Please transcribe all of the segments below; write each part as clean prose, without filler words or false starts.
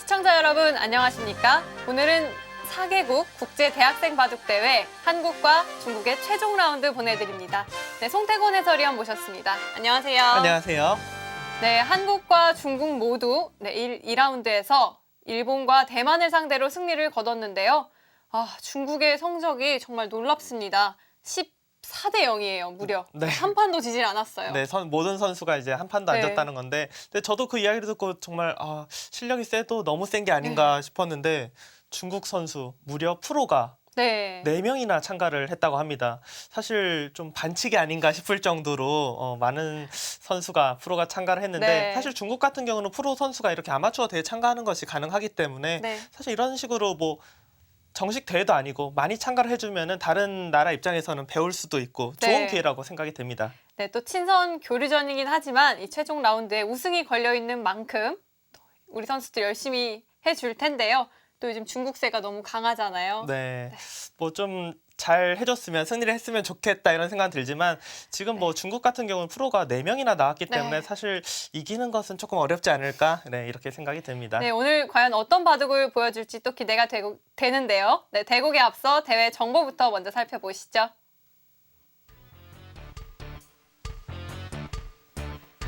시청자 여러분 안녕하십니까? 오늘은 4개국 국제대학생 바둑대회 한국과 중국의 최종 라운드 보내드립니다. 네, 송태곤 해설위원 모셨습니다. 안녕하세요. 안녕하세요. 네, 한국과 중국 모두 2라운드에서 일본과 대만을 상대로 승리를 거뒀는데요. 중국의 성적이 정말 놀랍습니다. 14대 0이에요, 무려. 네. 한 판도 지질 않았어요. 네, 모든 선수가 이제 한 판도 안 네. 졌다는 건데, 근데 저도 그 이야기를 듣고 정말 실력이 세도 너무 센 게 아닌가 싶었는데 중국 선수 무려 프로가 네. 4명이나 참가를 했다고 합니다. 사실 좀 반칙이 아닌가 싶을 정도로 많은 선수가 프로가 참가를 했는데 네. 사실 중국 같은 경우는 프로 선수가 이렇게 아마추어 대회 참가하는 것이 가능하기 때문에 네. 사실 이런 식으로 뭐 정식 대회도 아니고 많이 참가를 해주면은 다른 나라 입장에서는 배울 수도 있고 좋은 네. 기회라고 생각이 됩니다. 네, 또 친선 교류전이긴 하지만 이 최종 라운드에 우승이 걸려있는 만큼 우리 선수들 열심히 해줄 텐데요. 또 요즘 중국세가 너무 강하잖아요. 네, 뭐 좀 잘 해줬으면 승리를 했으면 좋겠다 이런 생각은 들지만 지금 뭐 중국 같은 경우는 프로가 4명이나 나왔기 때문에 네. 사실 이기는 것은 조금 어렵지 않을까 이렇게 생각이 듭니다. 네, 오늘 과연 어떤 바둑을 보여줄지 또 기대가 되는데요. 네, 대국에 앞서 대회 정보부터 먼저 살펴보시죠.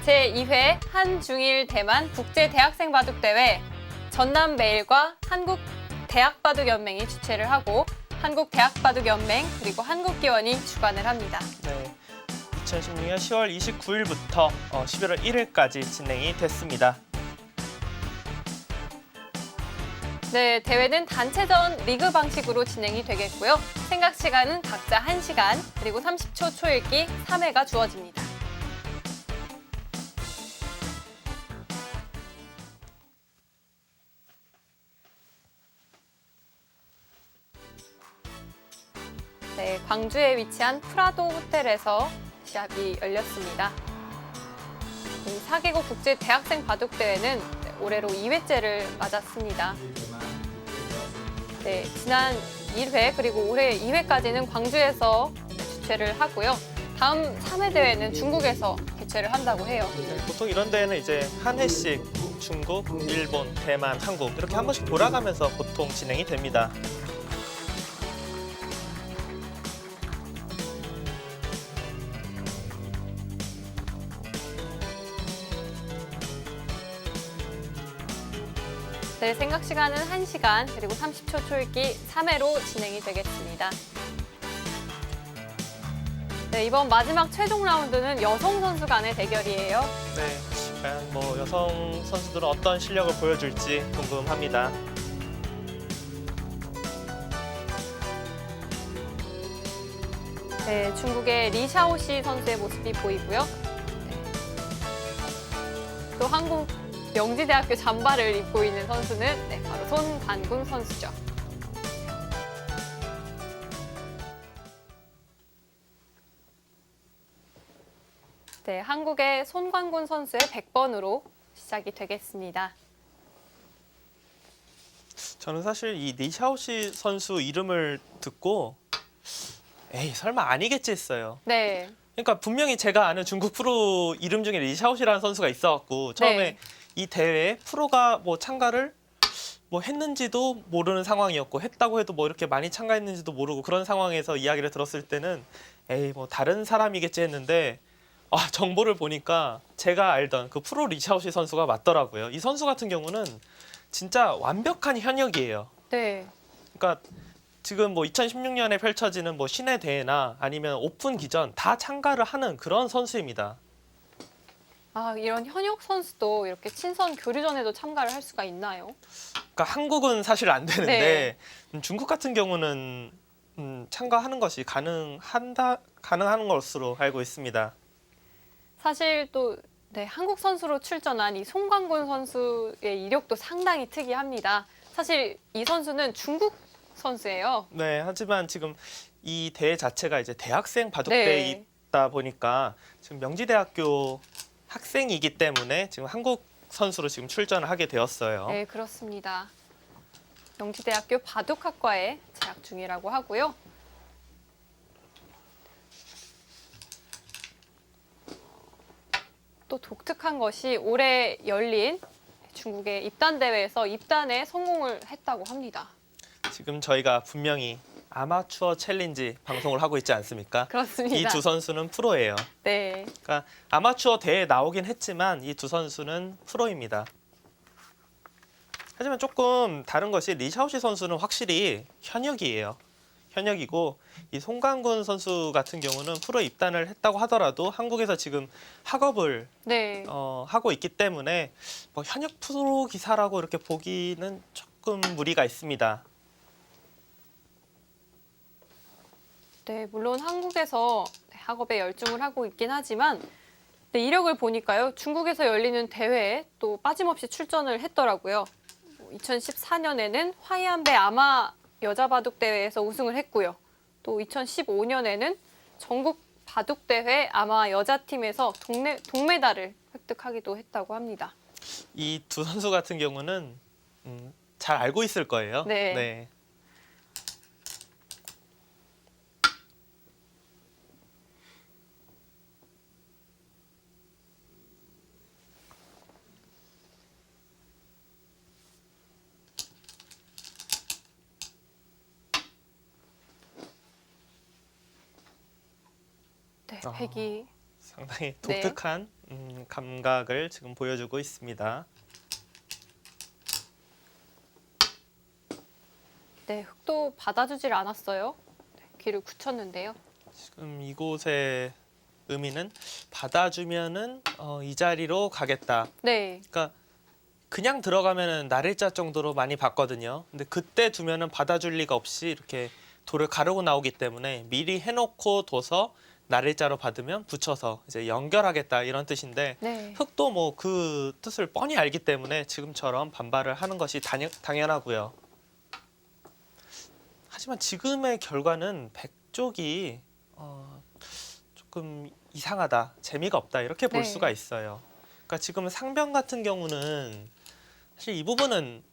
제2회 한중일 대만 국제대학생 바둑대회 전남매일과 한국대학바둑연맹이 주최를 하고 한국대학바둑연맹 그리고 한국기원이 주관을 합니다. 네, 2016년 10월 29일부터 11월 1일까지 진행이 됐습니다. 네, 대회는 단체전 리그 방식으로 진행이 되겠고요. 생각 시간은 각자 1시간, 그리고 30초 초읽기 3회가 주어집니다. 네, 광주에 위치한 프라도 호텔에서 시합이 열렸습니다. 이 4개국 국제 대학생 바둑대회는 올해로 2회째를 맞았습니다. 네, 지난 1회 그리고 올해 2회까지는 광주에서 주최를 하고요. 다음 3회 대회는 중국에서 개최를 한다고 해요. 네, 보통 이런 데는 이제 한 회씩 중국, 일본, 대만, 한국 이렇게 한 번씩 돌아가면서 보통 진행이 됩니다. 네, 생각 시간은 1시간 그리고 30초 초읽기 3회로 진행이 되겠습니다. 네, 이번 마지막 최종 라운드는 여성 선수 간의 대결이에요. 네, 과연 뭐 여성 선수들은 어떤 실력을 보여줄지 궁금합니다. 네, 중국의 리샤오시 선수의 모습이 보이고요. 네. 또 한국 명지대학교 잠바를 입고 있는 선수는 바로 손관군 선수죠. 네, 한국의 손관군 선수의 100번으로 시작이 되겠습니다. 저는 사실 이 리샤오시 선수 이름을 듣고 에이 설마 아니겠지 했어요. 네, 그러니까 분명히 제가 아는 중국 프로 이름 중에 리샤오시라는 선수가 있어갖고 처음에 네. 이 대회에 프로가 뭐 참가를 뭐 했는지도 모르는 상황이었고 했다고 해도 뭐 이렇게 많이 참가했는지도 모르고 그런 상황에서 이야기를 들었을 때는 에이 뭐 다른 사람이겠지 했는데 정보를 보니까 제가 알던 그 프로 리샤오시 선수가 맞더라고요. 이 선수 같은 경우는 진짜 완벽한 현역이에요. 네. 그러니까 지금 뭐 2016년에 펼쳐지는 뭐 시내 대회나 아니면 오픈 기전 다 참가를 하는 그런 선수입니다. 이런 현역 선수도 이렇게 친선 교류전에도 참가를 할 수가 있나요? 그러니까 한국은 사실 안 되는데 중국 같은 경우는 참가하는 것이 가능한 것으로 알고 있습니다. 사실 또 한국 선수로 출전한 이 송광곤 선수의 이력도 상당히 특이합니다. 사실 이 선수는 중국 선수예요. 네, 하지만 지금 이 대회 자체가 이제 대학생 바둑 네. 대회이다 보니까 지금 명지대학교 학생이기 때문에 지금 한국 선수로 지금 출전을 하게 되었어요. 네, 그렇습니다. 명지대학교 바둑학과에 재학 중이라고 하고요. 또 독특한 것이 올해 열린 중국의 입단 대회에서 입단에 성공을 했다고 합니다. 지금 저희가 분명히 아마추어 챌린지 방송을 하고 있지 않습니까? 그렇습니다. 이 두 선수는 프로예요. 네. 그러니까 아마추어 대회에 나오긴 했지만 이 두 선수는 프로입니다. 하지만 조금 다른 것이 리샤오시 선수는 확실히 현역이에요. 현역이고 이 송강군 선수 같은 경우는 프로 입단을 했다고 하더라도 한국에서 지금 학업을 네. 하고 있기 때문에 뭐 현역 프로 기사라고 이렇게 보기는 조금 무리가 있습니다. 네, 물론 한국에서 학업에 열중을 하고 있긴 하지만 네, 이력을 보니까요. 중국에서 열리는 대회에 또 빠짐없이 출전을 했더라고요. 2014년에는 화이안배 아마 여자 바둑 대회에서 우승을 했고요. 또 2015년에는 전국 바둑 대회 아마 여자팀에서 동메달을 획득하기도 했다고 합니다. 이 두 선수 같은 경우는 잘 알고 있을 거예요. 네. 네, 백이 상당히 네. 독특한 감각을 지금 보여주고 있습니다. 네, 흑도 받아주질 않았어요. 네, 귀를 굳혔는데요. 지금 이곳의 의미는 받아주면은 이 자리로 가겠다. 네, 그러니까 그냥 들어가면은 날일자 정도로 많이 봤거든요. 근데 그때 두면은 받아줄 리가 없이 이렇게 돌을 가르고 나오기 때문에 미리 해놓고 둬서 날일자로 받으면 붙여서 이제 연결하겠다 이런 뜻인데 네, 흑도 뭐 그 뜻을 뻔히 알기 때문에 지금처럼 반발을 하는 것이 당연하고요. 하지만 지금의 결과는 백쪽이 조금 이상하다, 재미가 없다 이렇게 볼 네. 수가 있어요. 그러니까 지금 상변 같은 경우는 사실 이 부분은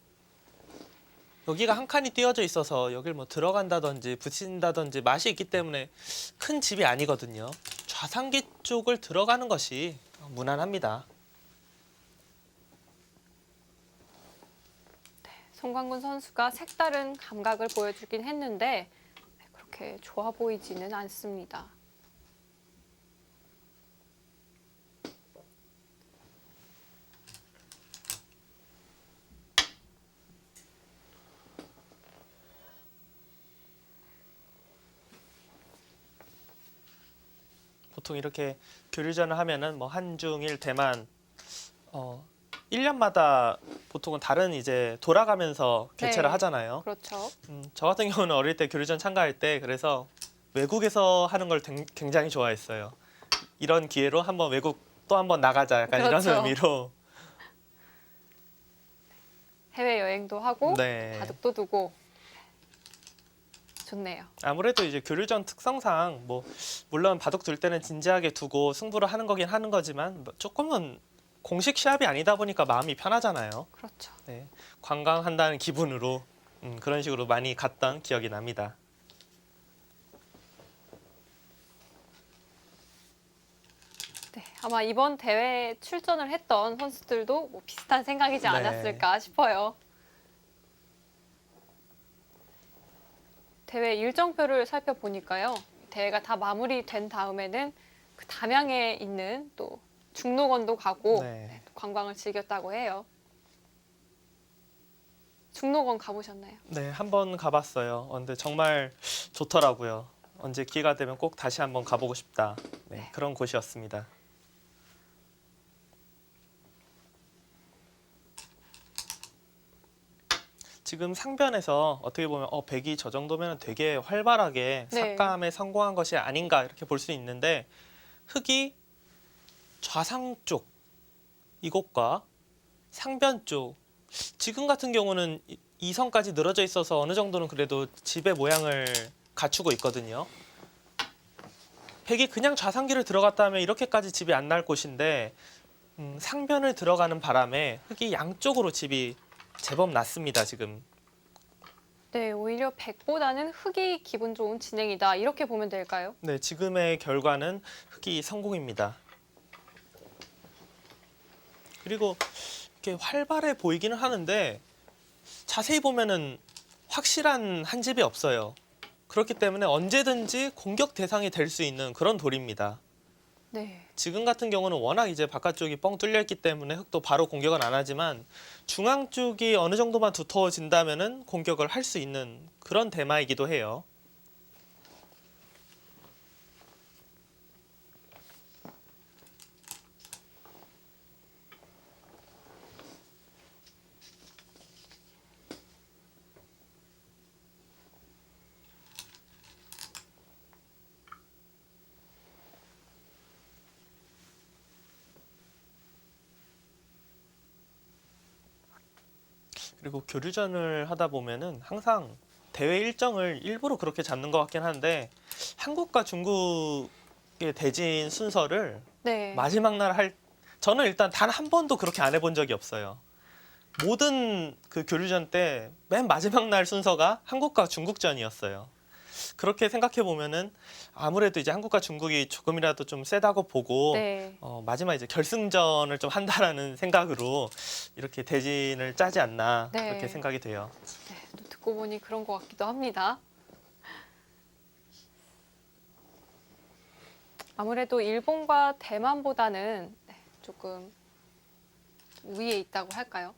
여기가 한 칸이 띄어져 있어서 여길 뭐 들어간다든지 붙인다든지 맛이 있기 때문에 큰 집이 아니거든요. 좌상기 쪽을 들어가는 것이 무난합니다. 송강군 선수가 색다른 감각을 보여주긴 했는데 그렇게 좋아 보이지는 않습니다. 보통 이렇게 교류전을 하면은 뭐 한중일 대만 1년마다 보통은 다른 이제 돌아가면서 개최를 네. 하잖아요. 그렇죠. 저 같은 경우는 어릴 때 교류전 참가할 때 그래서 외국에서 하는 걸 굉장히 좋아했어요. 이런 기회로 한번 외국 또 한번 나가자 약간 그렇죠. 이런 의미로. 해외 여행도 하고 네. 바둑도 두고 좋네요. 아무래도 이제 교류전 특성상 뭐 물론 바둑 둘 때는 진지하게 두고 승부를 하는 거긴 하는 거지만 뭐 조금은 공식 시합이 아니다 보니까 마음이 편하잖아요. 그렇죠. 네, 관광한다는 기분으로 그런 식으로 많이 갔던 기억이 납니다. 네, 아마 이번 대회에 출전을 했던 선수들도 뭐 비슷한 생각이지 네. 않았을까 싶어요. 대회 일정표를 살펴보니까요. 대회가 다 마무리된 다음에는 그 담양에 있는 또 중록원도 가고 네. 또 관광을 즐겼다고 해요. 중록원 가보셨나요? 네, 한번 가봤어요. 근데 정말 좋더라고요. 언제 기회가 되면 꼭 다시 한번 가보고 싶다. 네, 그런 곳이었습니다. 지금 상변에서 어떻게 보면 백이 저 정도면 되게 활발하게 네. 삭감에 성공한 것이 아닌가 이렇게 볼 수 있는데 흑이 좌상 쪽 이곳과 상변 쪽 지금 같은 경우는 이 선까지 늘어져 있어서 어느 정도는 그래도 집의 모양을 갖추고 있거든요. 백이 그냥 좌상기를 들어갔다 하면 이렇게까지 집이 안 날 곳인데 상변을 들어가는 바람에 흑이 양쪽으로 집이 제법 났습니다. 지금. 네, 오히려 백보다는 흑이 기분 좋은 진행이다. 이렇게 보면 될까요? 네, 지금의 결과는 흑이 성공입니다. 그리고 이렇게 활발해 보이기는 하는데 자세히 보면은 확실한 한 집이 없어요. 그렇기 때문에 언제든지 공격 대상이 될 수 있는 그런 돌입니다. 네. 지금 같은 경우는 워낙 이제 바깥쪽이 뻥 뚫려 있기 때문에 흙도 바로 공격은 안 하지만 중앙 쪽이 어느 정도만 두터워진다면은 공격을 할 수 있는 그런 대마이기도 해요. 그리고 교류전을 하다 보면은 항상 대회 일정을 일부러 그렇게 잡는 것 같긴 한데 한국과 중국의 대진 순서를 네. 마지막 날 저는 일단 단 한 번도 그렇게 안 해본 적이 없어요. 모든 그 교류전 때 맨 마지막 날 순서가 한국과 중국전이었어요. 그렇게 생각해 보면은 아무래도 이제 한국과 중국이 조금이라도 좀 세다고 보고 네. 마지막 이제 결승전을 좀 한다라는 생각으로 이렇게 대진을 짜지 않나 네. 그렇게 생각이 돼요. 네. 또 듣고 보니 그런 것 같기도 합니다. 아무래도 일본과 대만보다는 조금 위에 있다고 할까요?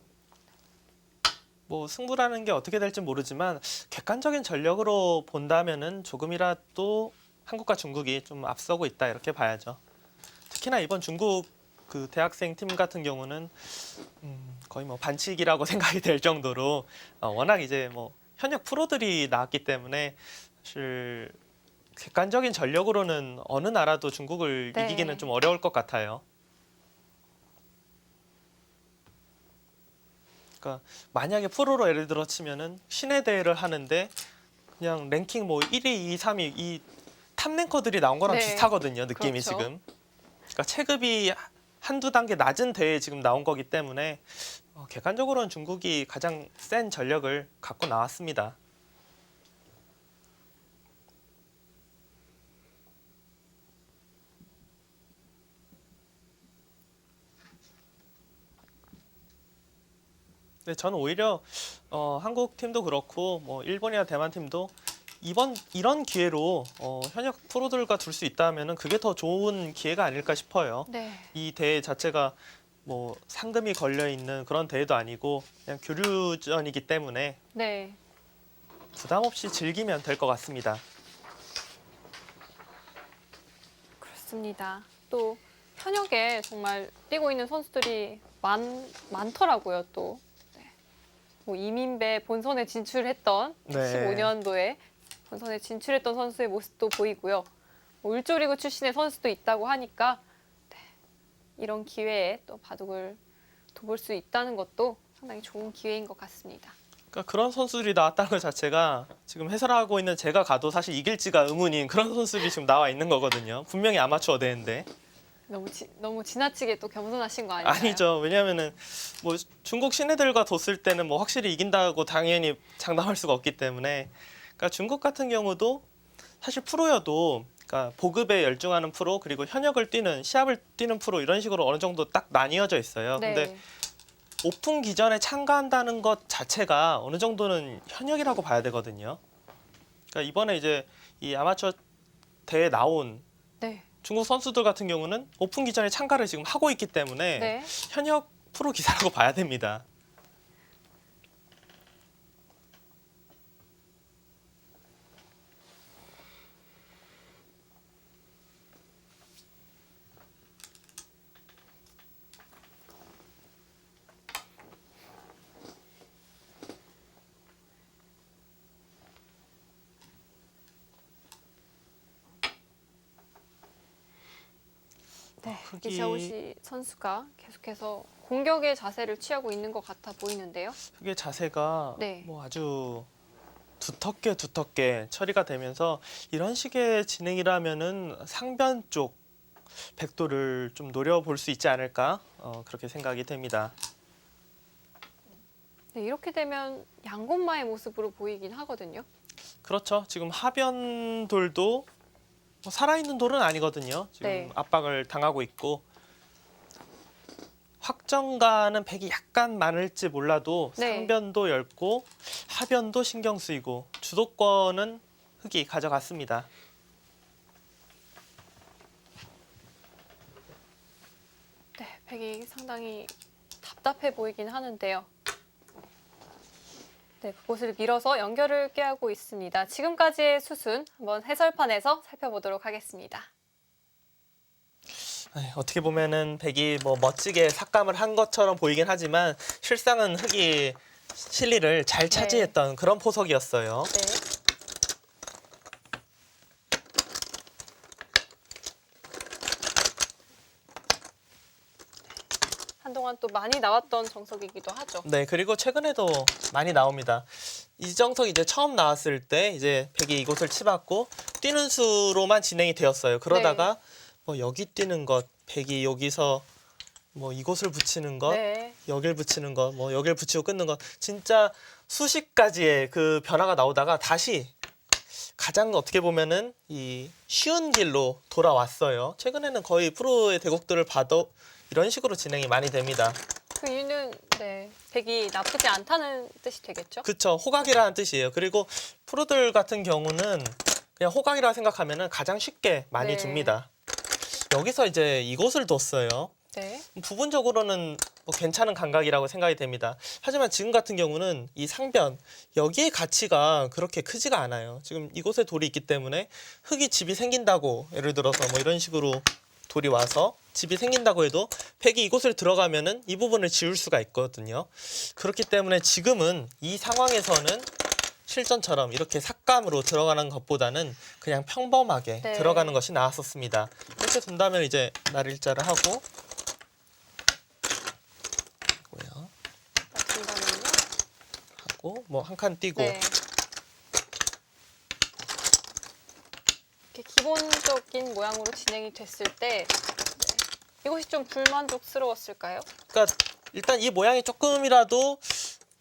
뭐 승부라는 게 어떻게 될지 모르지만 객관적인 전력으로 본다면은 조금이라도 한국과 중국이 좀 앞서고 있다 이렇게 봐야죠. 특히나 이번 중국 그 대학생 팀 같은 경우는 거의 뭐 반칙이라고 생각이 될 정도로 워낙 이제 뭐 현역 프로들이 나왔기 때문에 사실 객관적인 전력으로는 어느 나라도 중국을 네. 이기기는 좀 어려울 것 같아요. 그러니까 만약에 프로로 예를 들어 치면은 신예 대회를 하는데 그냥 랭킹 뭐 1위, 2위, 3위 이 탑랭커들이 나온 거랑 네. 비슷하거든요. 느낌이 그렇죠. 지금. 그러니까 체급이 한두 단계 낮은 대회에 지금 나온 거기 때문에 객관적으로는 중국이 가장 센 전력을 갖고 나왔습니다. 네, 저는 오히려 한국 팀도 그렇고 뭐 일본이나 대만 팀도 이런 기회로 현역 프로들과 둘 수 있다면은 그게 더 좋은 기회가 아닐까 싶어요. 네. 이 대회 자체가 뭐 상금이 걸려 있는 그런 대회도 아니고 그냥 교류전이기 때문에 네. 부담 없이 즐기면 될 것 같습니다. 그렇습니다. 또 현역에 정말 뛰고 있는 선수들이 많더라고요. 또 네. 뭐 이민배 본선에 진출했던 네. 15년도에 본선에 진출했던 선수의 모습도 보이고요. 뭐 울조리그 출신의 선수도 있다고 하니까 네. 이런 기회에 또 바둑을 둬볼 수 있다는 것도 상당히 좋은 기회인 것 같습니다. 그러니까 그런 선수들이 나왔다는 것 자체가 지금 해설하고 있는 제가 가도 사실 이길지가 의문인 그런 선수들이 지금 나와 있는 거거든요. 분명히 아마추어 대회인데. 너무 지나치게 또 겸손하신 거 아닌가요? 아니죠. 왜냐하면은 뭐 중국 신예들과 뒀을 때는 뭐 확실히 이긴다고 당연히 장담할 수가 없기 때문에. 그러니까 중국 같은 경우도 사실 프로여도 그러니까 보급에 열중하는 프로 그리고 현역을 뛰는 시합을 뛰는 프로 이런 식으로 어느 정도 딱 나뉘어져 있어요. 네. 근데 오픈 기전에 참가한다는 것 자체가 어느 정도는 현역이라고 봐야 되거든요. 그러니까 이번에 이제 이 아마추어 대회 나온 네. 중국 선수들 같은 경우는 오픈 기전에 참가를 지금 하고 있기 때문에 네. 현역 프로 기사라고 봐야 됩니다. 네, 흙이- 이샤오시 선수가 계속해서 공격의 자세를 취하고 있는 것 같아 보이는데요. 그게 자세가 네. 뭐 아주 두텁게 처리가 되면서 이런 식의 진행이라면은 상변 쪽 백도를 좀 노려볼 수 있지 않을까 그렇게 생각이 됩니다. 네, 이렇게 되면 양곤마의 모습으로 보이긴 하거든요. 그렇죠. 지금 하변 돌도 뭐 살아있는 돌은 아니거든요. 지금 네. 압박을 당하고 있고 확정가는 백이 약간 많을지 몰라도 네. 상변도 얇고 하변도 신경 쓰이고 주도권은 흑이 가져갔습니다. 네, 백이 상당히 답답해 보이긴 하는데요. 네, 그곳을 밀어서 연결을 꾀하고 있습니다. 지금까지의 수순 한번 해설판에서 살펴보도록 하겠습니다. 어떻게 보면은 백이 뭐 멋지게 삭감을 한 것처럼 보이긴 하지만 실상은 흑이 실리를 잘 차지했던 그런 포석이었어요. 네. 한동안 또 많이 나왔던 정석이기도 하죠. 네, 그리고 최근에도 많이 나옵니다. 이 정석이 이제 처음 나왔을 때 이제 백이 이곳을 치받고 뛰는 수로만 진행이 되었어요. 그러다가 뭐 여기 뛰는 것, 백이 여기서 뭐 이곳을 붙이는 것, 네. 여길 붙이는 것, 뭐 여길 붙이고 끊는 것, 진짜 수십 가지의 그 변화가 나오다가 다시 가장 어떻게 보면은 이 쉬운 길로 돌아왔어요. 최근에는 거의 프로의 대국들을 봐도 이런 식으로 진행이 많이 됩니다. 그 이유는 네, 백이 나쁘지 않다는 뜻이 되겠죠? 그쵸, 호각이라는 뜻이에요. 그리고 프로들 같은 경우는 그냥 호각이라 생각하면은 가장 쉽게 많이 네. 둡니다. 여기서 이제 이곳을 뒀어요. 네. 부분적으로는 뭐 괜찮은 감각이라고 생각이 됩니다. 하지만 지금 같은 경우는 이 상변 여기의 가치가 그렇게 크지가 않아요. 지금 이곳에 돌이 있기 때문에 흙이 집이 생긴다고 예를 들어서 뭐 이런 식으로 돌이 와서 집이 생긴다고 해도 백이 이곳을 들어가면은 이 부분을 지울 수가 있거든요. 그렇기 때문에 지금은 이 상황에서는 실전처럼 이렇게 삭감으로 들어가는 것보다는 그냥 평범하게 네. 들어가는 것이 나았었습니다. 이렇게 둔다면 이제 날일자를 하고 맞춘다면요? 하고 뭐 한 칸 띄고 네. 이렇게 기본적인 모양으로 진행이 됐을 때 네. 이것이 좀 불만족스러웠을까요? 그러니까 일단 이 모양이 조금이라도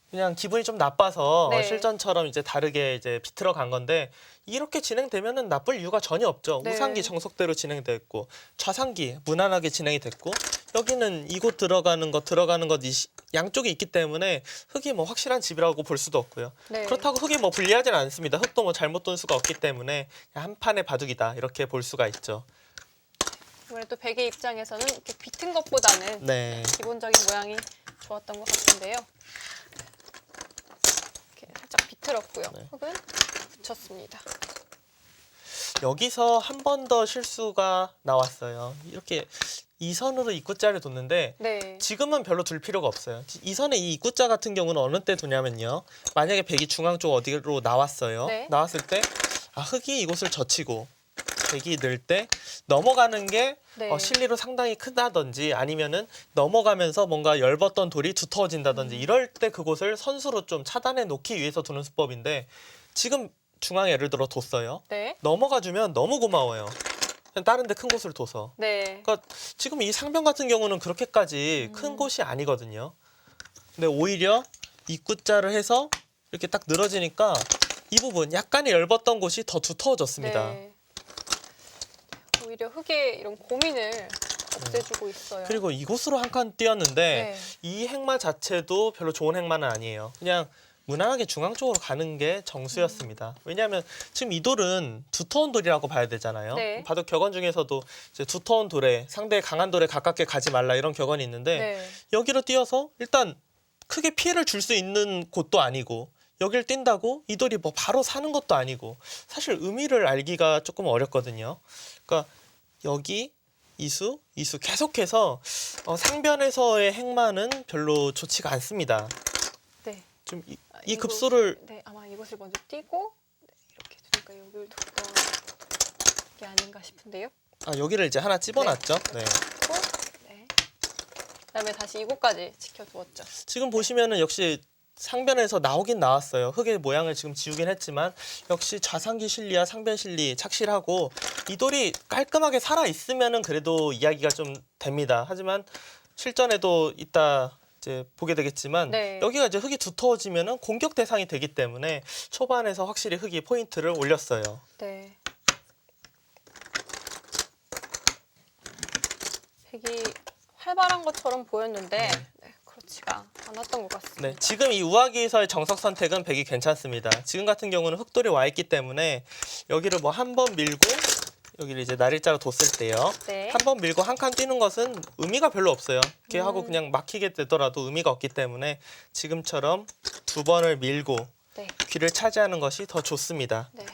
그냥 기분이 좀 나빠서 네. 실전처럼 이제 다르게 이제 비틀어 간 건데 이렇게 진행되면은 나쁠 이유가 전혀 없죠. 네. 우상기 정석대로 진행됐고 좌상기 무난하게 진행이 됐고 여기는 이곳 들어가는 것 양쪽에 있기 때문에 흙이 뭐 확실한 집이라고 볼 수도 없고요. 네. 그렇다고 흙이 뭐 불리하지는 않습니다. 흙도 뭐 잘못 돈 수가 없기 때문에 그냥 한 판의 바둑이다 이렇게 볼 수가 있죠. 아무래도 백의 입장에서는 이렇게 비튼 것보다는 네. 기본적인 모양이 좋았던 것 같은데요. 이렇게 살짝 비틀었고요. 네. 흙은 붙였습니다. 여기서 한 번 더 실수가 나왔어요. 이렇게 이 선으로 입구자를 뒀는데 네. 지금은 별로 둘 필요가 없어요. 이 선에 이 입구자 같은 경우는 어느 때 두냐면요. 만약에 백이 중앙 쪽 어디로 나왔어요. 네. 나왔을 때 흙이 이곳을 젖히고 백이 늘 때 넘어가는 게 네. 실리로 상당히 크다든지 아니면은 넘어가면서 뭔가 엷었던 돌이 두터워진다든지 이럴 때 그곳을 선수로 좀 차단해 놓기 위해서 두는 수법인데 지금 중앙에 예를 들어 뒀어요. 네. 넘어가 주면 너무 고마워요. 그냥 다른 데 큰 곳을 둬서. 네. 그러니까 지금 이 상변 같은 경우는 그렇게까지 큰 곳이 아니거든요. 근데 오히려 입구자를 해서 이렇게 딱 늘어지니까 이 부분 약간의 엷었던 곳이 더 두터워졌습니다. 네. 오히려 흙의 이런 고민을 없애주고 있어요. 그리고 이곳으로 한 칸 띄었는데 네. 이 행마 자체도 별로 좋은 행마는 아니에요. 그냥 무난하게 중앙 쪽으로 가는 게 정수였습니다. 왜냐하면 지금 이 돌은 두터운 돌이라고 봐야 되잖아요. 네. 바둑 격언 중에서도 이제 두터운 돌에 상대 강한 돌에 가깝게 가지 말라 이런 격언이 있는데 네. 여기로 띄어서 일단 크게 피해를 줄 수 있는 곳도 아니고 여길 뛴다고 이 돌이 뭐 바로 사는 것도 아니고 사실 의미를 알기가 조금 어렵거든요. 그러니까 여기 이수 계속해서 상변에서의 행마는 별로 좋지가 않습니다. 네. 좀 이 이곳- 급소를 네, 아마 이것을 먼저 띄고 네, 이렇게 두니까 여기를 뒀던 게 아닌가 싶은데요. 여기를 이제 하나 찝어놨죠. 네. 또, 네. 그다음에 다시 이곳까지 지켜두었죠. 지금 보시면은 역시 상변에서 나오긴 나왔어요. 흙의 모양을 지금 지우긴 했지만 역시 좌상기 실리와 상변 실리 착실하고 이 돌이 깔끔하게 살아 있으면은 그래도 이야기가 좀 됩니다. 하지만 실전에도 이따 이제 보게 되겠지만 네. 여기가 이제 흙이 두터워지면은 공격 대상이 되기 때문에 초반에서 확실히 흙이 포인트를 올렸어요. 네. 백이 활발한 것처럼 보였는데 네, 그렇지가 않았던 것 같습니다. 네, 지금 이 우하기에서의 정석 선택은 백이 괜찮습니다. 지금 같은 경우는 흑돌이 와 있기 때문에 여기를 뭐 한 번 밀고 여기를 이제 날일자로 뒀을 때요. 네. 한 번 밀고 한 칸 뛰는 것은 의미가 별로 없어요. 이렇게 하고 그냥 막히게 되더라도 의미가 없기 때문에 지금처럼 두 번을 밀고 네. 귀를 차지하는 것이 더 좋습니다. 네.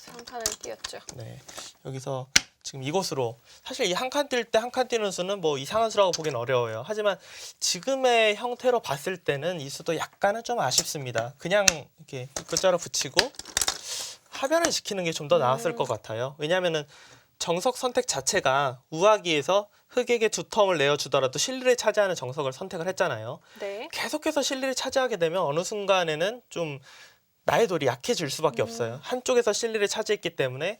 한 칸을 띄었죠. 네, 여기서 지금 이곳으로 사실 이 한 칸 뛸 때 한 칸 뛰는 수는 뭐 이상한 수라고 보기는 어려워요. 하지만 지금의 형태로 봤을 때는 이 수도 약간은 좀 아쉽습니다. 그냥 이렇게 끝자로 붙이고 하변을 지키는 게 좀 더 나았을 것 같아요. 왜냐하면은 정석 선택 자체가 우하기에서 흑에게 두 텀을 내어주더라도 실리를 차지하는 정석을 선택을 했잖아요. 네. 계속해서 실리를 차지하게 되면 어느 순간에는 좀 나의 돌이 약해질 수밖에 없어요. 한쪽에서 실리를 차지했기 때문에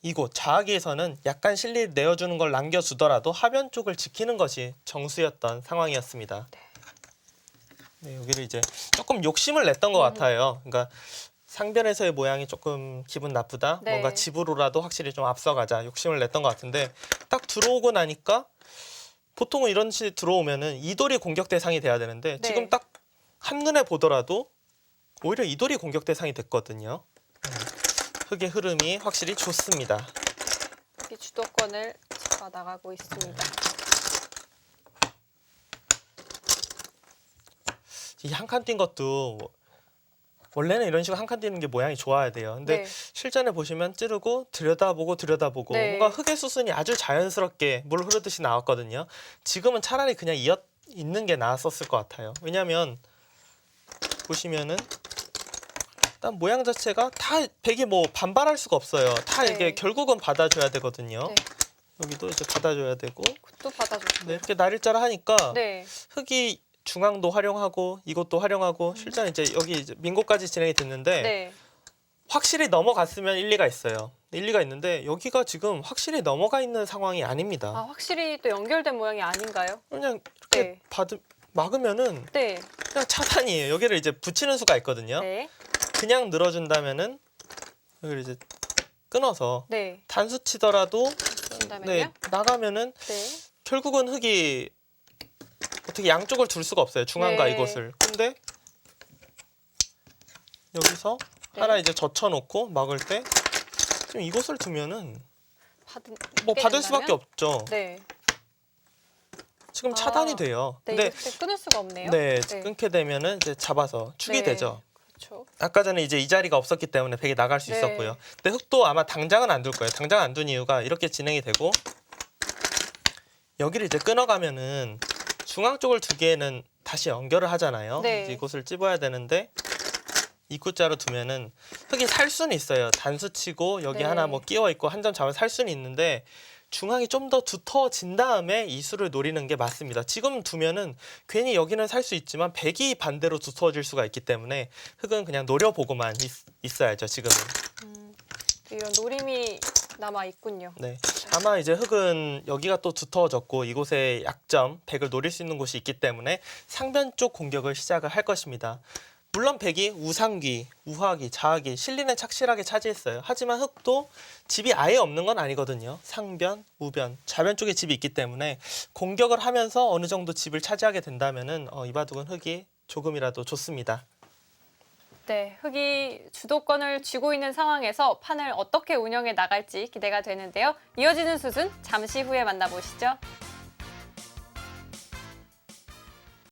이곳 좌하기에서는 약간 실리를 내어주는 걸 남겨주더라도 하변 쪽을 지키는 것이 정수였던 상황이었습니다. 네, 여기를 이제 조금 욕심을 냈던 것 같아요. 그러니까 상변에서의 모양이 조금 기분 나쁘다. 네. 뭔가 집으로라도 확실히 좀 앞서가자 욕심을 냈던 것 같은데 딱 들어오고 나니까 보통은 이런 식으로 들어오면은 이 돌이 공격 대상이 돼야 되는데 네. 지금 딱 한눈에 보더라도 오히려 이 돌이 공격 대상이 됐거든요. 흑의 흐름이 확실히 좋습니다. 이 주도권을 잡아 나가고 있습니다. 이 한 칸 뛴 것도 원래는 이런 식으로 한 칸 뛰는 게 모양이 좋아야 돼요. 근데 네. 실전에 보시면 찌르고 들여다보고 네. 뭔가 흑의 수순이 아주 자연스럽게 물 흐르듯이 나왔거든요. 지금은 차라리 그냥 있는 게 나았었을 것 같아요. 왜냐하면 보시면은 일단 모양 자체가 다 백이 뭐 반발할 수가 없어요. 다 네. 이게 결국은 받아줘야 되거든요. 네. 여기도 이제 받아줘야 되고 또 받아줬고. 네, 이렇게 날일자로 하니까 네. 흑이 중앙도 활용하고 이것도 활용하고 실전 이제 여기 이제 민고까지 진행이 됐는데 네. 확실히 넘어갔으면 일리가 있어요. 일리가 있는데 여기가 지금 확실히 넘어가 있는 상황이 아닙니다. 아, 확실히 또 연결된 모양이 아닌가요? 그냥 이렇게 네. 막으면은 네. 그냥 차단이에요. 여기를 이제 붙이는 수가 있거든요. 네. 그냥 늘어준다면은 여기를 이제 끊어서 네. 단수 치더라도 그런다면요? 네, 나가면은 네. 결국은 흑이 어떻게 양쪽을 둘 수가 없어요. 중앙과 네. 이곳을. 근데 여기서 네. 하나 이제 젖혀놓고 막을 때 지금 이곳을 두면은 뭐 받게 받을 된다면? 수밖에 없죠. 네. 지금 아, 차단이 돼요. 네. 근데 이렇게 끊을 수가 없네요. 네, 네. 끊게 되면은 이제 잡아서 축이 네. 되죠. 그렇죠. 아까 전에 이제 이 자리가 없었기 때문에 백이 나갈 수 네. 있었고요. 근데 흑도 아마 당장은 안 둘 거예요. 당장 안 둔 이유가 이렇게 진행이 되고 여기를 이제 끊어가면은 중앙 쪽을 두 개는 다시 연결을 하잖아요. 네. 이제 이곳을 찝어야 되는데 입구자로 두면은 흑이 살 수는 있어요. 단수 치고 여기 네. 하나 뭐 끼워 있고 한 점 잡으면 살 수는 있는데 중앙이 좀 더 두터워진 다음에 이 수를 노리는 게 맞습니다. 지금 두면은 괜히 여기는 살 수 있지만 백이 반대로 두터워질 수가 있기 때문에 흑은 그냥 노려보고만 있어야죠. 지금은. 또 이런 노림이 남아 있군요. 네. 아마 이제 흑은 여기가 또 두터워졌고 이곳에 약점, 백을 노릴 수 있는 곳이 있기 때문에 상변 쪽 공격을 시작을 할 것입니다. 물론 백이 우상귀, 우하귀, 좌하귀, 실리는 착실하게 차지했어요. 하지만 흑도 집이 아예 없는 건 아니거든요. 상변, 우변, 좌변 쪽에 집이 있기 때문에 공격을 하면서 어느 정도 집을 차지하게 된다면은 이 바둑은 흑이 조금이라도 좋습니다. 네, 흑이 주도권을 쥐고 있는 상황에서 판을 어떻게 운영해 나갈지 기대가 되는데요. 이어지는 수순 잠시 후에 만나보시죠.